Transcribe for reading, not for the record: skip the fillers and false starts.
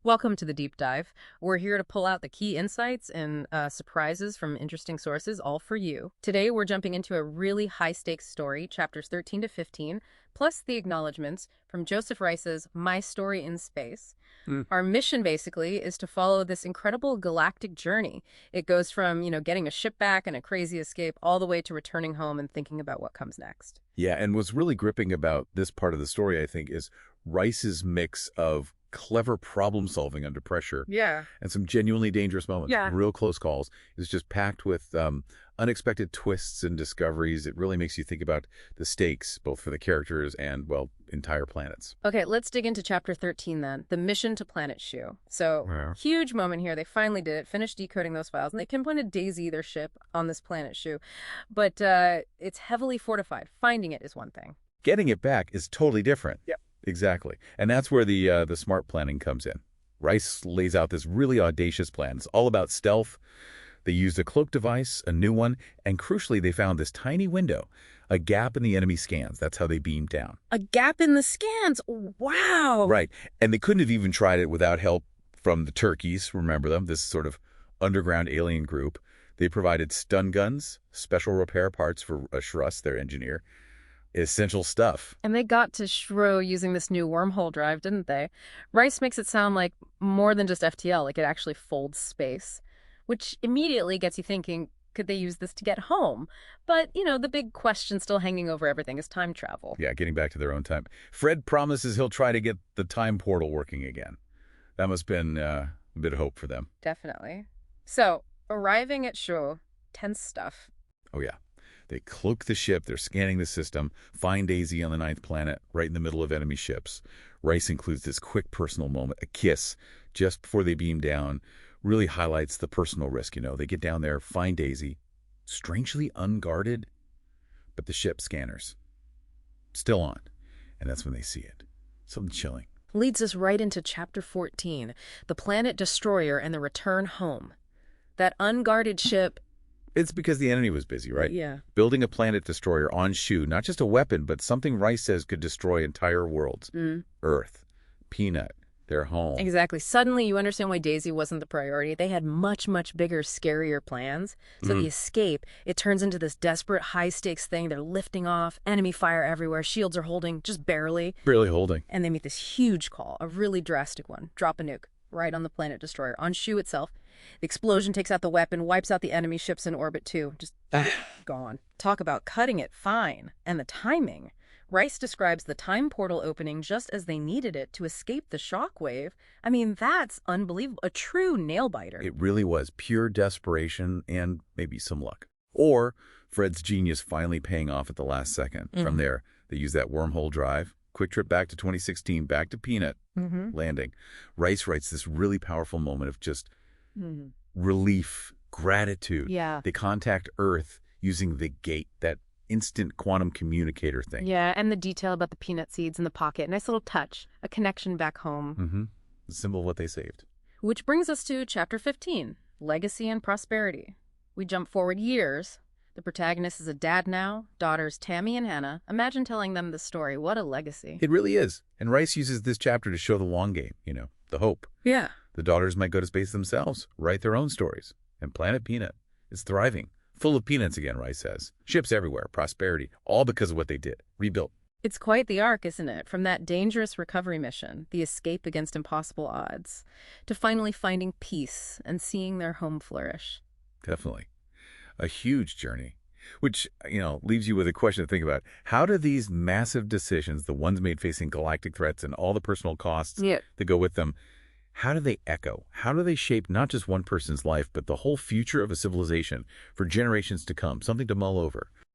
Welcome to the deep dive. We're here to pull out the key insights and surprises from interesting sources, all for you. Today, we're jumping into a really high-stakes story, chapters 13 to 15, plus the acknowledgments from Joseph Rice's My Story in Space. Our mission, basically, is to follow this incredible galactic journey. It goes from, getting a ship back and a crazy escape all the way to returning home and thinking about what comes next. Yeah, and what's really gripping about this part of the story, I think, is Rice's mix of clever problem solving under pressure Yeah. and some genuinely dangerous moments, Yeah. real close calls. It's just packed with unexpected twists and discoveries. It really makes you think about the stakes, both for the characters and, well, entire planets. Okay, let's dig into chapter 13 then, the mission to Planet Shu. So, Yeah. huge moment here. They finally did it, finished decoding those files, and they pinpointed Daisy, their ship, on this planet Shu. But it's heavily fortified. Finding it is one thing. Getting it back is totally different. Yep. Exactly. And that's where the smart planning comes in. Rice lays out this really audacious plan. It's all about stealth. They used a cloak device, a new one, and crucially, they found this tiny window, a gap in the enemy scans. That's how they beamed down. A gap in the scans. Wow. Right. And they couldn't have even tried it without help from the Turkeys. Remember them? This sort of underground alien group. They provided stun guns, special repair parts for Shruss, their engineer. Essential stuff. And they got to Shro using this new wormhole drive, didn't they? Rice makes it sound like more than just FTL, like it actually folds space, which immediately gets you thinking, could they use this to get home? But, the big question still hanging over everything is time travel. Yeah, getting back to their own time. Fred promises he'll try to get the time portal working again. That must have been a bit of hope for them. Definitely. So, arriving at Shro, tense stuff. Oh, yeah. They cloak the ship, they're scanning the system, find Daisy on the 9th planet, right in the middle of enemy ships. Rice includes this quick personal moment, a kiss, just before they beam down, really highlights the personal risk, They get down there, find Daisy, strangely unguarded, but the ship scanners still on, and that's when they see it. Something chilling. Leads us right into Chapter 14, the planet destroyer and the return home. That unguarded ship... It's because the enemy was busy, right? Yeah. Building a planet destroyer on Shu, not just a weapon, but something Rice says could destroy entire worlds. Earth, Peanut, their home. Exactly. Suddenly you understand why Daisy wasn't the priority. They had much, much bigger, scarier plans. So the escape, it turns into this desperate, high-stakes thing. They're lifting off, enemy fire everywhere, shields are holding, just barely. Barely holding. And they make this huge call, a really drastic one. Drop a nuke right on the planet destroyer, on Shu itself. The explosion takes out the weapon, wipes out the enemy ships in orbit too. Just gone. Talk about cutting it fine. And the timing. Rice describes the time portal opening just as they needed it to escape the shockwave. I mean, that's unbelievable. A true nail-biter. It really was pure desperation and maybe some luck. Or Fred's genius finally paying off at the last second. From there, they use that wormhole drive. Quick trip back to 2016, back to Peanut, landing. Rice writes this really powerful moment of just relief, gratitude. Yeah. They contact Earth using the gate, that instant quantum communicator thing. Yeah, and the detail about the peanut seeds in the pocket. Nice little touch. A connection back home. The symbol of what they saved. Which brings us to Chapter 15, Legacy and Prosperity. We jump forward years. The protagonist is a dad now, daughters Tammy and Hannah. Imagine telling them this story. What a legacy. It really is. And Rice uses this chapter to show the long game, the hope. Yeah. The daughters might go to space themselves, write their own stories. And Planet Peanut is thriving. Full of peanuts again, Rice says. Ships everywhere, prosperity, all because of what they did. Rebuilt. It's quite the arc, isn't it? From that dangerous recovery mission, the escape against impossible odds, to finally finding peace and seeing their home flourish. Definitely. A huge journey, which, leaves you with a question to think about. How do these massive decisions, the ones made facing galactic threats and all the personal costs that go with them, how do they echo? How do they shape not just one person's life, but the whole future of a civilization for generations to come? Something to mull over.